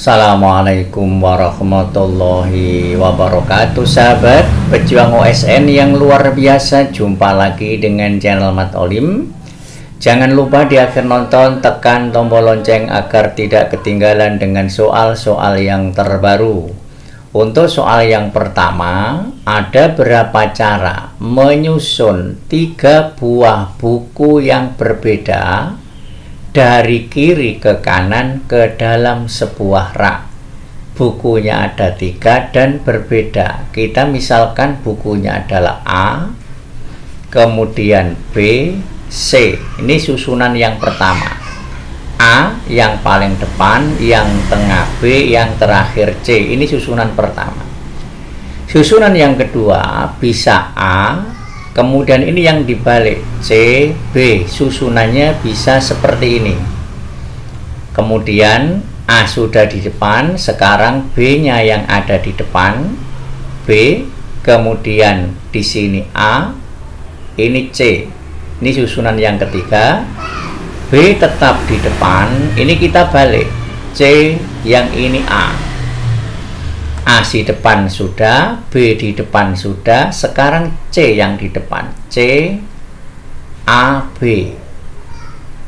Assalamualaikum warahmatullahi wabarakatuh, sahabat pejuang OSN yang luar biasa. Jumpa lagi dengan channel Mat Olim. Jangan lupa di akhir nonton tekan tombol lonceng agar tidak ketinggalan dengan soal-soal yang terbaru. Untuk soal yang pertama, ada berapa cara menyusun 3 buah buku yang berbeda dari kiri ke kanan ke dalam sebuah rak. Bukunya ada 3 dan berbeda. Kita misalkan bukunya adalah A, kemudian B, C. Ini susunan yang pertama. A yang paling depan, yang tengah B, yang terakhir C. Ini susunan pertama. Susunan yang kedua bisa A, kemudian ini yang dibalik C, B. Susunannya bisa seperti ini. Kemudian A sudah di depan, sekarang B-nya yang ada di depan, B, kemudian di sini A, ini C. Ini susunan yang ketiga. B tetap di depan, ini kita balik, C yang ini A. A di depan sudah, B di depan sudah, sekarang C yang di depan, C, A, B.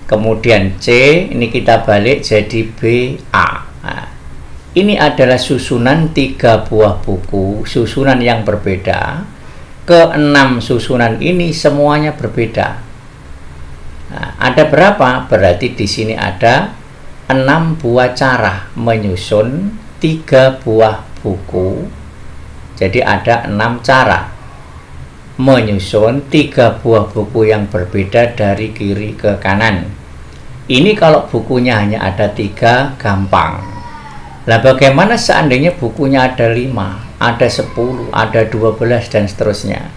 Kemudian C, ini kita balik jadi B, A. Nah, ini adalah susunan 3 buah buku, susunan yang berbeda. Ke-6 susunan ini semuanya berbeda. Nah, ada berapa? Berarti di sini ada 6 buah cara menyusun 3 buah buku. Jadi ada 6 cara menyusun 3 buah buku yang berbeda dari kiri ke kanan. Ini kalau bukunya hanya ada 3, gampang. Lah bagaimana seandainya bukunya ada 5, ada 10, ada 12 dan seterusnya?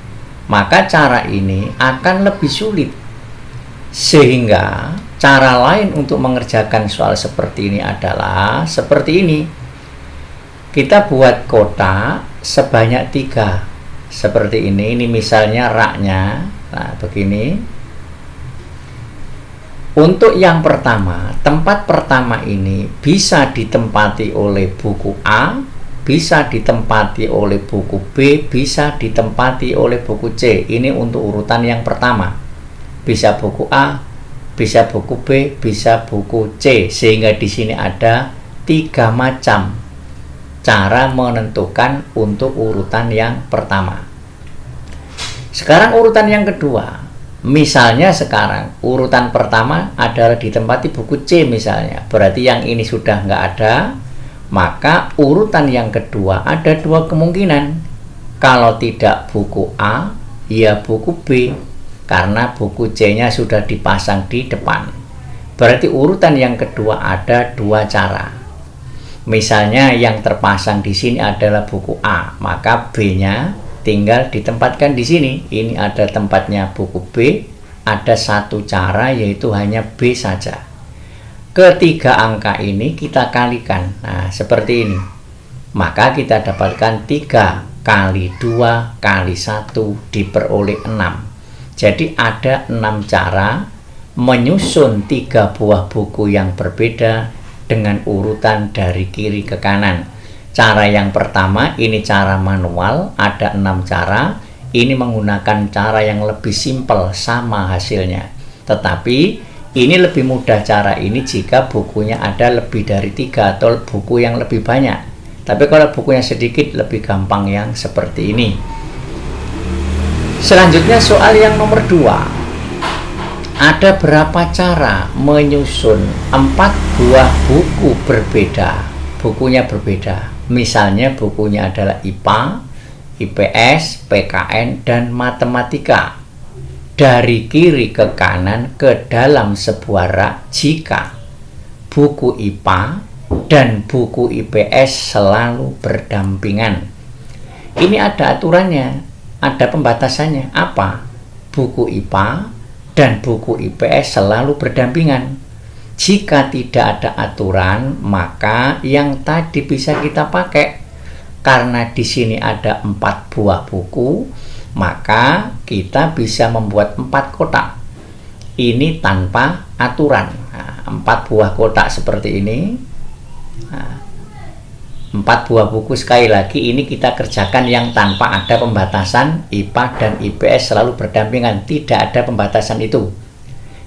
Maka cara ini akan lebih sulit. Sehingga cara lain untuk mengerjakan soal seperti ini adalah seperti ini. Kita buat kotak sebanyak 3 seperti ini. Ini misalnya raknya. Nah begini. Untuk yang pertama, tempat pertama ini bisa ditempati oleh buku A, bisa ditempati oleh buku B, bisa ditempati oleh buku C. Ini untuk urutan yang pertama. Bisa buku A, bisa buku B, bisa buku C. Sehingga di sini ada 3 macam cara menentukan untuk urutan yang pertama. Sekarang urutan yang kedua. Misalnya sekarang urutan pertama adalah ditempati buku C misalnya. Berarti yang ini sudah nggak ada. Maka urutan yang kedua ada 2 kemungkinan. Kalau tidak buku A, ya buku B. Karena buku C-nya sudah dipasang di depan. Berarti urutan yang kedua ada 2 cara. Misalnya yang terpasang di sini adalah buku A, maka B-nya tinggal ditempatkan di sini. Ini ada tempatnya buku B. Ada 1 cara, yaitu hanya B saja. Ketiga angka ini kita kalikan. Nah, seperti ini. Maka kita dapatkan 3 kali 2 kali 1 diperoleh 6. Jadi ada 6 cara menyusun 3 buah buku yang berbeda dengan urutan dari kiri ke kanan. Cara yang pertama ini cara manual, ada 6 cara. Ini menggunakan cara yang lebih simpel, sama hasilnya. Tetapi ini lebih mudah cara ini jika bukunya ada lebih dari 3 atau buku yang lebih banyak. Tapi kalau bukunya sedikit lebih gampang yang seperti ini. Selanjutnya soal yang nomor 2. Ada berapa cara menyusun 4 buah buku berbeda? Bukunya berbeda. Misalnya bukunya adalah IPA, IPS, PKN, dan Matematika. Dari kiri ke kanan ke dalam sebuah rak jika buku IPA dan buku IPS selalu berdampingan. Ini ada aturannya, ada pembatasannya. Apa? Buku IPA dan buku IPS selalu berdampingan. Jika tidak ada aturan, maka yang tadi bisa kita pakai. Karena di sini ada 4 buah buku, maka kita bisa membuat 4 kotak. Ini tanpa aturan. Nah, 4 buah kotak seperti ini. Nah, 4 buah buku. Sekali lagi ini kita kerjakan yang tanpa ada pembatasan. IPA dan IPS selalu berdampingan, tidak ada pembatasan itu.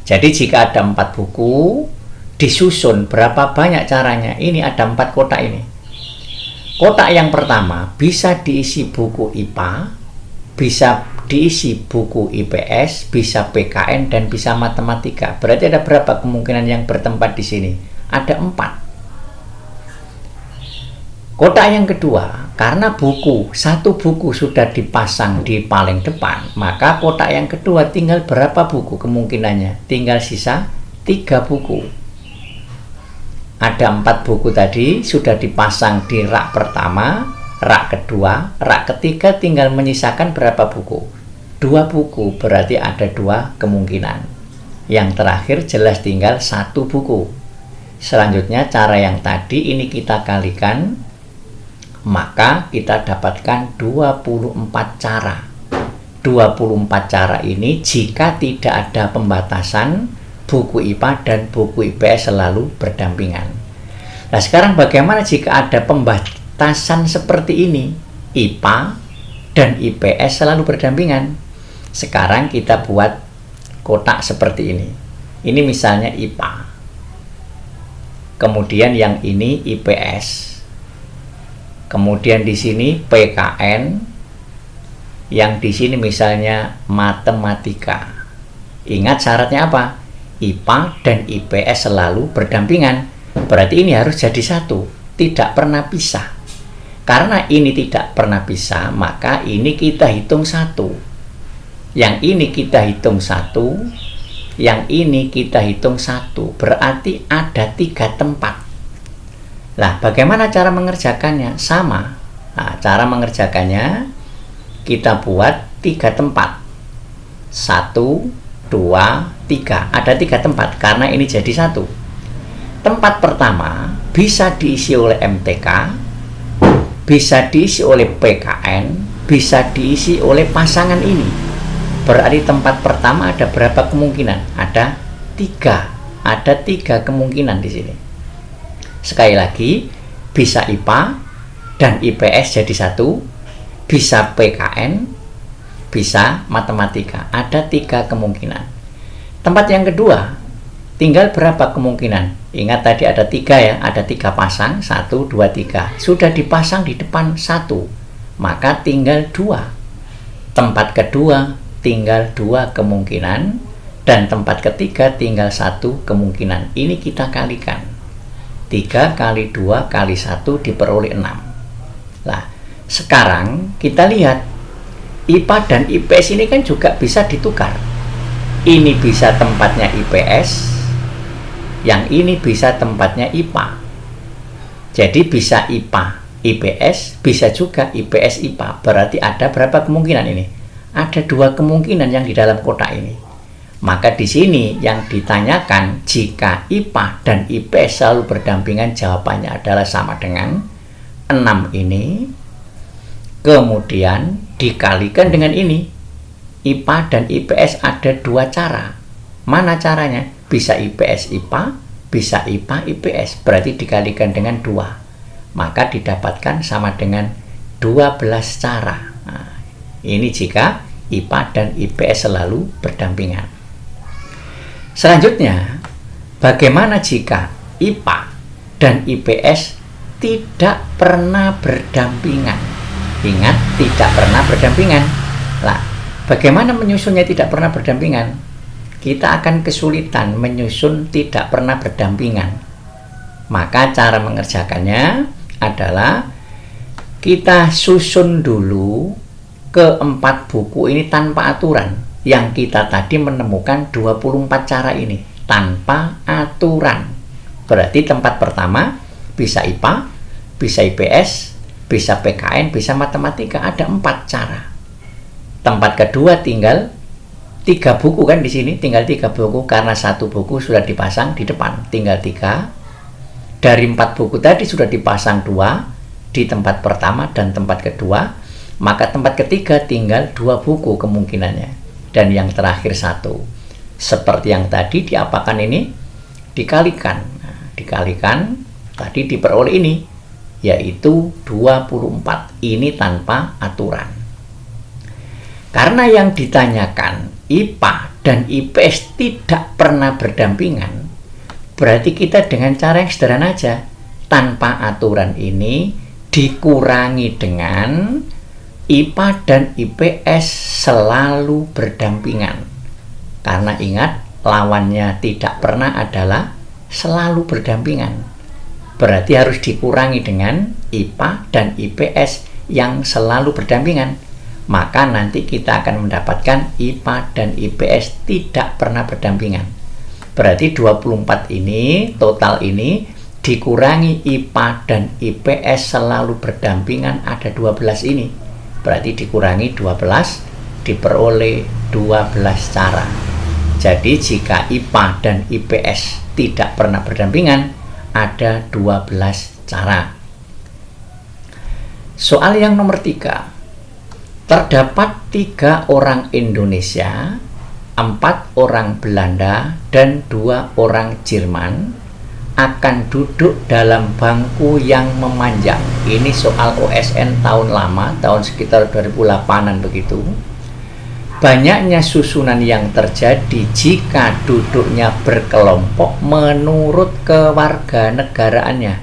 Jadi jika ada 4 buku, disusun berapa banyak caranya. Ini ada 4 kotak ini. Kotak yang pertama bisa diisi buku IPA, bisa diisi buku IPS, bisa PKN, dan bisa matematika. Berarti ada berapa kemungkinan yang bertempat di sini? Ada 4. Kotak yang kedua, karena satu buku sudah dipasang di paling depan, maka kotak yang kedua tinggal berapa buku kemungkinannya? Tinggal sisa 3 buku. Ada 4 buku tadi sudah dipasang di rak pertama, rak kedua, rak ketiga tinggal menyisakan berapa buku? 2 buku, berarti ada 2 kemungkinan. Yang terakhir jelas tinggal 1 buku. Selanjutnya cara yang tadi ini kita kalikan, maka kita dapatkan 24 cara. 24 cara ini jika tidak ada pembatasan, buku IPA dan buku IPS selalu berdampingan. Nah, sekarang bagaimana jika ada pembatasan seperti ini? IPA dan IPS selalu berdampingan. Sekarang kita buat kotak seperti ini. Ini misalnya IPA. Kemudian yang ini IPS. Kemudian di sini PKN. Yang di sini misalnya matematika. Ingat syaratnya apa? IPA dan IPS selalu berdampingan. Berarti ini harus jadi satu, tidak pernah pisah. Karena ini tidak pernah pisah, maka ini kita hitung 1. Yang ini kita hitung 1, yang ini kita hitung 1. Berarti ada 3 tempat. Nah, bagaimana cara mengerjakannya? Sama. Nah, cara mengerjakannya kita buat 3 tempat. 1, 2, 3. Ada 3 tempat karena ini jadi 1. Tempat pertama bisa diisi oleh MTK, bisa diisi oleh PKN, bisa diisi oleh pasangan ini. Berarti tempat pertama ada berapa kemungkinan? Ada 3. Ada 3 kemungkinan di sini. Sekali lagi, bisa IPA dan IPS jadi 1, bisa PKN, bisa matematika. Ada 3 kemungkinan. Tempat yang kedua, tinggal berapa kemungkinan? Ingat tadi ada 3 ya, ada 3 pasang, 1, 2, 3. Sudah dipasang di depan 1, maka tinggal 2. Tempat kedua tinggal 2 kemungkinan, dan tempat ketiga tinggal 1 kemungkinan. Ini kita kalikan. 3 kali 2 kali 1 diperoleh 6. Nah, sekarang kita lihat IPA dan IPS ini kan juga bisa ditukar. Ini bisa tempatnya IPS, yang ini bisa tempatnya IPA. Jadi bisa IPA IPS, bisa juga IPS IPA. Berarti ada berapa kemungkinan ini? Ada 2 kemungkinan yang di dalam kotak ini. Maka di sini yang ditanyakan, jika IPA dan IPS selalu berdampingan, jawabannya adalah sama dengan 6 ini. Kemudian dikalikan dengan ini. IPA dan IPS ada 2 cara. Mana caranya? Bisa IPS IPA, bisa IPA IPS. Berarti dikalikan dengan 2. Maka didapatkan sama dengan 12 cara. Nah, ini jika IPA dan IPS selalu berdampingan. Selanjutnya, bagaimana jika IPA dan IPS tidak pernah berdampingan? Ingat, tidak pernah berdampingan. Nah, bagaimana menyusunnya tidak pernah berdampingan? Kita akan kesulitan menyusun tidak pernah berdampingan. Maka cara mengerjakannya adalah kita susun dulu ke-4 buku ini tanpa aturan. Yang kita tadi menemukan 24 cara ini tanpa aturan. Berarti tempat pertama bisa IPA, bisa IPS, bisa PKN, bisa matematika. Ada 4 cara. Tempat kedua tinggal 3 buku kan di sini, tinggal 3 buku karena 1 buku sudah dipasang di depan, tinggal 3. Dari 4 buku tadi sudah dipasang 2 di tempat pertama dan tempat kedua, maka tempat ketiga tinggal 2 buku kemungkinannya, dan yang terakhir 1. Seperti yang tadi diapakan ini? Dikalikan. Nah, dikalikan tadi diperoleh ini. yaitu 24. Ini tanpa aturan. Karena yang ditanyakan IPA dan IPS tidak pernah berdampingan, berarti kita dengan cara yang sederhana aja, tanpa aturan ini dikurangi dengan IPA dan IPS selalu berdampingan. Karena ingat, lawannya tidak pernah adalah selalu berdampingan. Berarti harus dikurangi dengan IPA dan IPS yang selalu berdampingan. Maka nanti kita akan mendapatkan IPA dan IPS tidak pernah berdampingan. Berarti 24 ini, total ini, dikurangi IPA dan IPS selalu berdampingan ada 12 ini. Berarti dikurangi 12, diperoleh 12 cara. Jadi jika IPA dan IPS tidak pernah berdampingan, ada 12 cara. Soal yang nomor 3. Terdapat 3 orang Indonesia, 4 orang Belanda, dan 2 orang Jerman akan duduk dalam bangku yang memanjang. Ini soal OSN tahun lama, tahun sekitar 2008-an begitu. Banyaknya susunan yang terjadi jika duduknya berkelompok menurut kewarganegaraannya.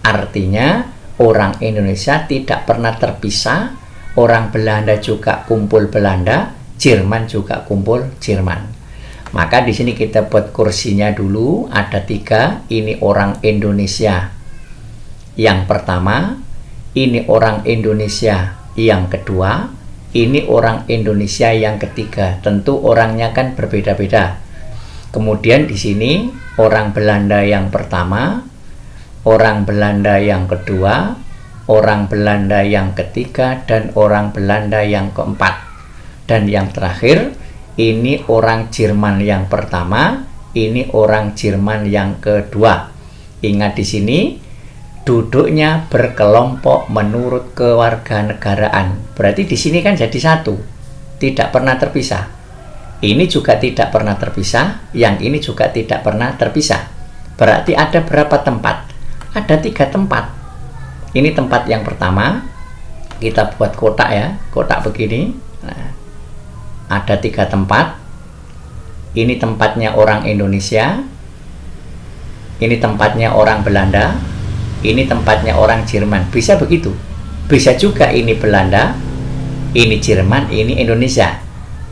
Artinya, orang Indonesia tidak pernah terpisah, orang Belanda juga kumpul Belanda, Jerman juga kumpul Jerman. Maka di sini kita buat kursinya dulu, ada 3, ini orang Indonesia yang pertama, ini orang Indonesia yang kedua, ini orang Indonesia yang ketiga. Tentu orangnya kan berbeda-beda. Kemudian di sini orang Belanda yang pertama, orang Belanda yang kedua, orang Belanda yang ketiga, dan orang Belanda yang keempat. Dan yang terakhir, ini orang Jerman yang pertama, ini orang Jerman yang kedua. Ingat di sini duduknya berkelompok menurut kewarganegaraan. Berarti di sini kan jadi satu, tidak pernah terpisah. Ini juga tidak pernah terpisah, yang ini juga tidak pernah terpisah. Berarti ada berapa tempat? Ada 3 tempat. Ini tempat yang pertama, kita buat kotak ya, kotak begini. Nah, ada 3 tempat. Ini tempatnya orang Indonesia, ini tempatnya orang Belanda, ini tempatnya orang Jerman. Bisa begitu. Bisa juga ini Belanda, ini Jerman, ini Indonesia.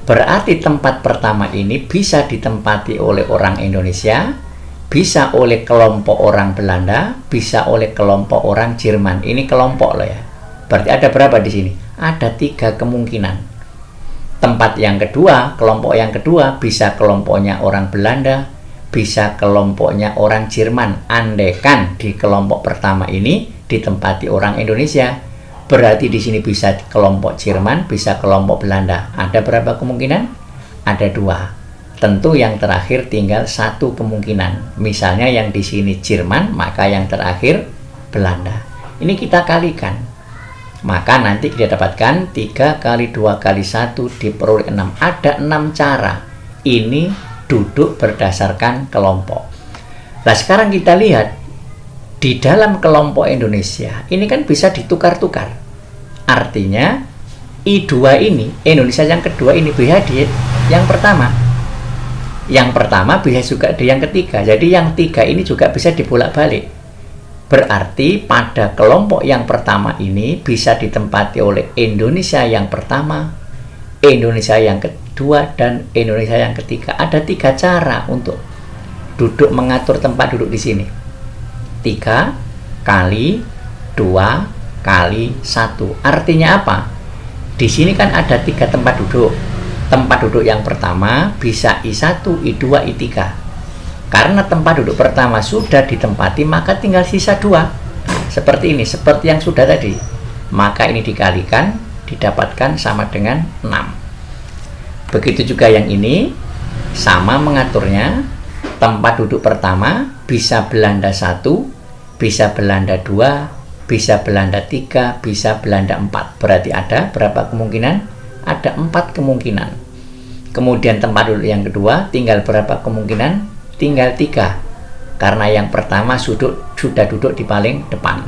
Berarti tempat pertama ini bisa ditempati oleh orang Indonesia, bisa oleh kelompok orang Belanda, bisa oleh kelompok orang Jerman. Ini kelompok loh ya. Berarti ada berapa di sini? Ada 3 kemungkinan. Tempat yang kedua, kelompok yang kedua, bisa kelompoknya orang Belanda, bisa kelompoknya orang Jerman. Andaikan di kelompok pertama ini ditempati orang Indonesia, berarti di sini bisa kelompok Jerman, bisa kelompok Belanda. Ada berapa kemungkinan? Ada 2. Tentu yang terakhir tinggal 1 kemungkinan. Misalnya yang di sini Jerman, maka yang terakhir Belanda. Ini kita kalikan. Maka nanti kita dapatkan 3 kali 2 kali 1 diperoleh 6. Ada 6 cara. Ini duduk berdasarkan kelompok. Nah sekarang kita lihat di dalam kelompok Indonesia ini kan bisa ditukar-tukar. Artinya I2 ini, Indonesia yang kedua ini bisa di yang pertama. Yang pertama bisa juga di yang ketiga. Jadi yang 3 ini juga bisa dibolak-balik. Berarti pada kelompok yang pertama ini bisa ditempati oleh Indonesia yang pertama, Indonesia yang kedua, dan Indonesia yang ketiga. Ada 3 cara untuk duduk mengatur tempat duduk di sini. 3 kali 2 kali 1. Artinya apa? Di sini kan ada 3 tempat duduk. Tempat duduk yang pertama bisa I1, I2, I3. Karena tempat duduk pertama sudah ditempati, maka tinggal sisa 2. Seperti ini, seperti yang sudah tadi. Maka ini dikalikan, didapatkan sama dengan 6. Begitu juga yang ini, sama mengaturnya. Tempat duduk pertama bisa Belanda 1, bisa Belanda 2, bisa Belanda 3, bisa Belanda 4. Berarti ada berapa kemungkinan? Ada 4 kemungkinan. Kemudian tempat duduk yang kedua tinggal berapa kemungkinan? Tinggal 3. Karena yang pertama sudah duduk di paling depan.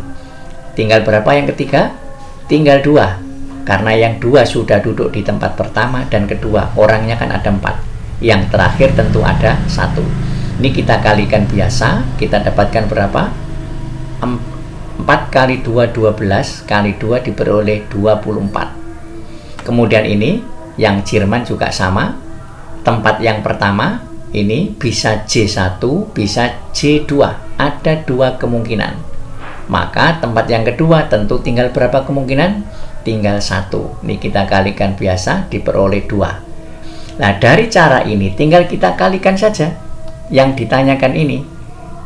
Tinggal berapa yang ketiga? Tinggal 2. Karena yang 2 sudah duduk di tempat pertama dan kedua. Orangnya kan ada 4. Yang terakhir tentu ada 1. Ini kita kalikan biasa. Kita dapatkan berapa? 4 kali 2, 12. Kali 2 diperoleh 24. Kemudian ini, yang Jerman juga sama. Tempat yang pertama, ini bisa J1, bisa J2. Ada 2 kemungkinan. Maka tempat yang kedua tentu tinggal berapa kemungkinan? Tinggal 1. Ini kita kalikan biasa, diperoleh 2. Nah, dari cara ini tinggal kita kalikan saja. Yang ditanyakan ini,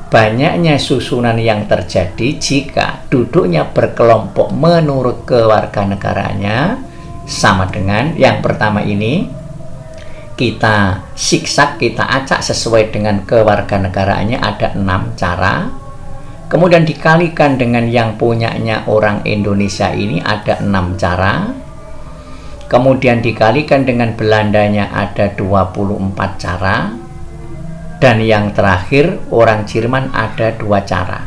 banyaknya susunan yang terjadi jika duduknya berkelompok menurut kewarganegaraannya sama dengan yang pertama ini. Kita siksak, kita acak sesuai dengan kewarganegaraannya, ada 6 cara. Kemudian dikalikan dengan yang punyanya orang Indonesia ini ada 6 cara. Kemudian dikalikan dengan Belandanya ada 24 cara. Dan yang terakhir orang Jerman ada 2 cara.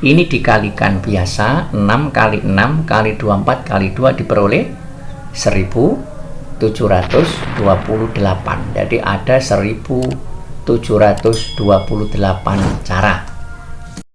Ini dikalikan biasa, 6 kali 6 kali 24 kali 2 diperoleh 1728. Jadi ada 1728 cara.